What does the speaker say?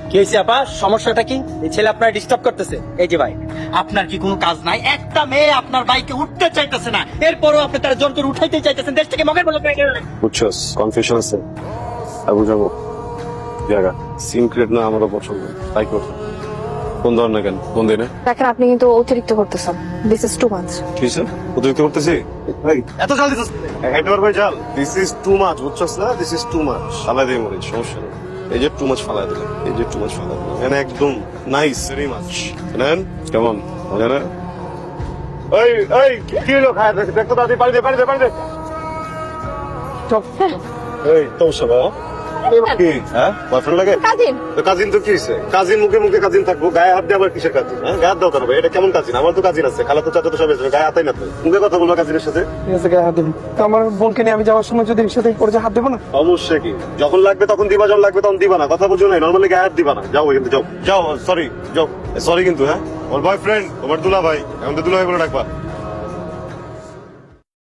কি হয়েছে আপা, সমস্যাটা কি? এই ছেলে আপনার ডিস্টার্ব করতেছে। এই যে ভাই, আপনার কি কোনো কাজ নাই? একটা মেয়ে আপনার বাইকে উঠতে চাইতেছে না, এরপরও আপনি তার জোর করে উঠাইতে চাইতেছেন। দেশ থেকে মগের বলে বুঝছস কনফিউশন আছে আবু যাবো জায়গা সিম ক্রিয়েট না আমারও পছন্দ তাই করতে কোন ধরনের কেন কোন দিনে দেখেন আপনি কিন্তু অতিরিক্ত করতেছেন, দিস ইজ টু মাচ। ঠিক আছে অতিরিক্ত করতেছি ভাই এত জাল দিতেছ একবার ভাই জাল দিস ইজ টু মাচ বুঝছস না দিস ইজ টু মাচ ফালাই দেই মনে সমস্যা নেই এই যে টু মাচ ফালাই দিলাম এই যে টু মাচ ফালাই দিলাম মানে একদম নাইস ভেরি মাচ নেন কেমন মজা না এই এই কি হলো খায় দেখতো দাদি পানি দে এই তো সব কি হ্যাঁ বয়ফ্রেন্ড লাগে কাজিন তো কাজিন তো কি হয়েছে কাজিন মুখে মুখে কাজিন থাকবো গায়ে হাত দিয়ে আবার কিসের কাজিন হ্যাঁ গায়ে হাত দাও করবে এটা কেমন কাজিন আমার তো কাজিন আছে খালা তো চাচা তো সব আছে গায়ে হাতাই না তো মুখে কথা বলবো কাজিনের সাথে ঠিক আছে গায়ে হাত দেবো তো আমার বোনকে নিয়ে আমি যাওয়ার সময় যদি এর সাথে করে হাত দেবো না? অবশ্যই কি যখন লাগবে তখন দিবা যখন লাগবে তখন দিবা না কথা বুঝো না নর্মালি গায়ে হাত দিবা না যাও কিন্তু যাও যাও সরি যাও সরি কিন্তু হ্যাঁ আমার বয়ফ্রেন্ড তোমার দুলা ভাই এখন তো দুলা ভাই বলে ডাকবা